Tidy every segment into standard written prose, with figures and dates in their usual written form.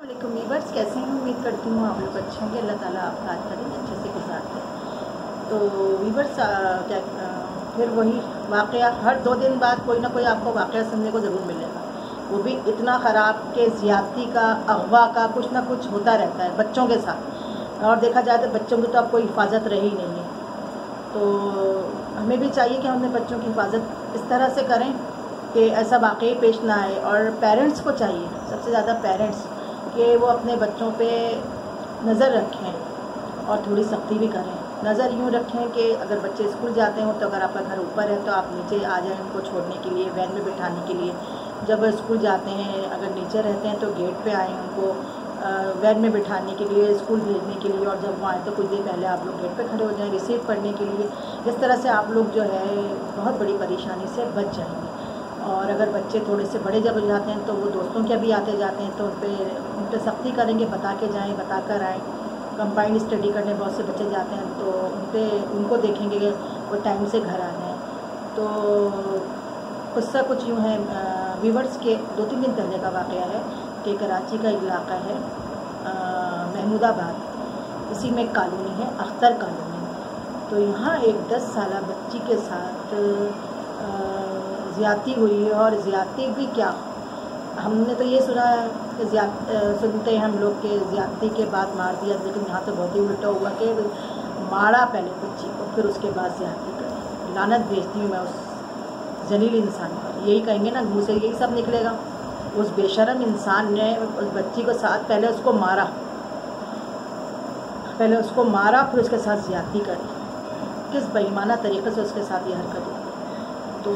वालेकुम वीवर्स, कैसे हैं? उम्मीद करती हूँ आप लोग अच्छे होंगे। अल्लाह ताला आप रात का दिन अच्छे से गुजारते हैं। तो वीवर्स, फिर वही वाक़या हर 2 दिन बाद कोई ना कोई आपको वाक़या सुनने को ज़रूर मिलेगा, वो भी इतना ख़राब कि ज़्यादती का, अगवा का, कुछ ना कुछ होता रहता है बच्चों के साथ। और देखा जाए तो बच्चों की तो अब कोई हिफाजत रही नहीं है। तो हमें भी चाहिए कि हम अपने बच्चों की हिफाजत इस तरह से करें कि ऐसा वाक़ई पेश ना आए। और पेरेंट्स को चाहिए, सबसे ज़्यादा पेरेंट्स, कि वो अपने बच्चों पे नज़र रखें और थोड़ी सख्ती भी करें। नज़र यूँ रखें कि अगर बच्चे स्कूल जाते हो तो अगर आपका घर ऊपर है तो आप नीचे आ जाएं उनको छोड़ने के लिए, वैन में बिठाने के लिए। जब स्कूल जाते हैं अगर नीचे रहते हैं तो गेट पे आएँ उनको वैन में बिठाने के लिए, स्कूल भेजने के लिए। और जब वो आए तो कुछ देर पहले आप लोग गेट पे खड़े हो जाएं रिसीव करने के लिए। इस तरह से आप लोग जो है बहुत बड़ी परेशानी से बच जाएंगे। और अगर बच्चे थोड़े से बड़े जब हो जाते हैं तो वो दोस्तों के भी आते जाते हैं तो उन पे सख्ती करेंगे, बता के जाएँ, बता कर आएँ। कंबाइंड स्टडी करने बहुत से बच्चे जाते हैं तो उनको देखेंगे कि वो टाइम से घर आ जाएँ। तो किस्सा कुछ यूँ है, वीवर्स के 2-3 दिन पहले का वाक़या है कि कराची का इलाका है महमूदाबाद, इसी में एक कॉलोनी है अख्तर कॉलोनी। तो यहाँ एक 10 साला बच्ची के साथ ज़्यादती हुई है। और ज़्यादती भी क्या, हमने तो ये सुना है कि सुनते हैं हम लोग के ज़्यादती के बाद मार दिया, लेकिन यहाँ तो बहुत ही उल्टा हुआ कि मारा पहले बच्ची को, फिर उसके बाद ज़्यादती करी। लानत भेजती हूँ मैं उस जलील इंसान पर। यही कहेंगे ना, मुँह से यही सब निकलेगा। उस बेशरम इंसान ने उस बच्ची को साथ पहले उसको मारा, फिर उसके साथ ज़्यादती करी। किस बेईमाना तरीक़े से उसके साथ ये हरकत हुई। तो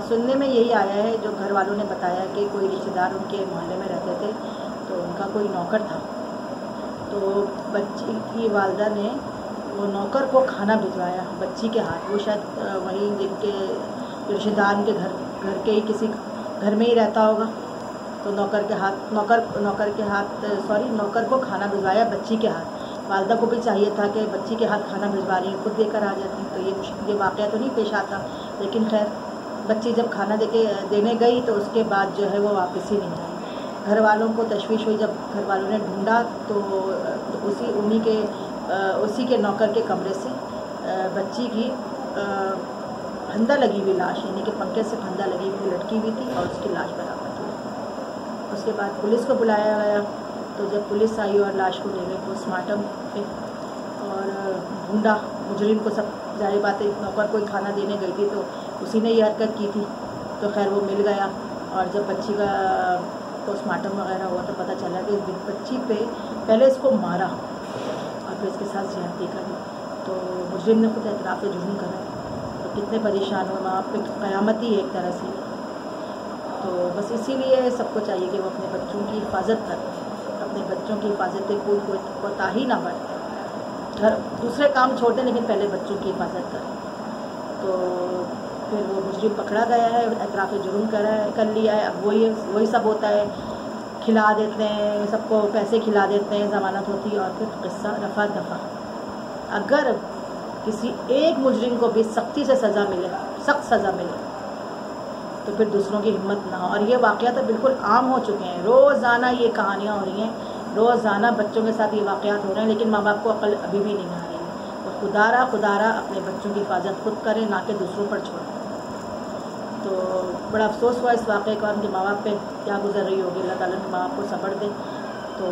सुनने में यही आया है, जो घर वालों ने बताया कि कोई रिश्तेदार उनके मोहल्ले में रहते थे तो उनका कोई नौकर था। तो बच्ची की वालदा ने वो नौकर को खाना भिजवाया बच्ची के हाथ। वो शायद वहीं जिनके रिश्तेदार के घर के ही किसी घर में ही रहता होगा। तो नौकर को खाना भिजवाया बच्ची के हाथ। वालदा को भी चाहिए था कि बच्ची के हाथ खाना भिजवा रही है, खुद देकर आ जाती। तो ये वाक़या तो नहीं पेश आता, लेकिन खैर बच्ची जब खाना देने गई तो उसके बाद जो है वो वापस ही नहीं आई। घर वालों को तशवीश हुई। जब घर वालों ने ढूंढा तो उसी के नौकर के कमरे से बच्ची की फंदा लगी हुई लाश, यानी कि पंखे से फंदा लगी हुई लटकी हुई थी और उसकी लाश बरामद हुई। उसके बाद पुलिस को बुलाया गया। तो जब पुलिस आई और लाश को ले गई पोस्टमार्टम पे और ढूंढा मुजरिम को, सब जाहिर बात है नौकर कोई खाना देने गई थी तो उसी ने ये हरकत की थी। तो खैर वो मिल गया। और जब बच्ची का पोस्टमार्टम वगैरह हुआ तो पता चला कि बच्ची पे पहले इसको मारा और फिर इसके साथ ज़्यादती करी। तो मुजरिम ने खुद एतराफ़ जुर्म करा। तो कितने परेशान हुए, वहाँ पे क़यामत ही एक तरह से। तो बस इसीलिए सबको चाहिए कि वो अपने बच्चों की हिफाजत करें, अपने बच्चों की हिफाजत पे कोई कोताही ना बरतें। दूसरे काम छोड़ दें लेकिन पहले बच्चों की हिफाजत करें। तो फिर वो मुजरिम पकड़ा गया है, एतराफ़ जुर्म कर लिया है। अब वही सब होता है, खिला देते हैं सबको, पैसे खिला देते हैं, ज़मानत होती है और फिर किस्सा रफ़ा दफ़ा। अगर किसी एक मुजरिम को भी सख्त सज़ा मिले तो फिर दूसरों की हिम्मत ना हो। और ये वाक़या तो बिल्कुल आम हो चुके हैं, रोज़ाना ये कहानियाँ हो रही हैं, रोज़ाना बच्चों के साथ ये वाक़यात हो रहे हैं, लेकिन माँ बाप को अक्ल अभी भी नहीं आ रही है। तो खुदारा अपने बच्चों की हिफाजत खुद करें, ना कि दूसरों पर छोड़ें। तो बड़ा अफसोस हुआ इस वाक़े का, उनके माँ बाप पे क्या गुजर रही होगी। अल्लाह ताला ने माँ बाप को सब्र दे। तो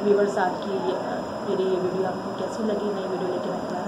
वीवर्स, आज की मेरी ये वीडियो आपको कैसी लगी? नई वीडियो लेके मैं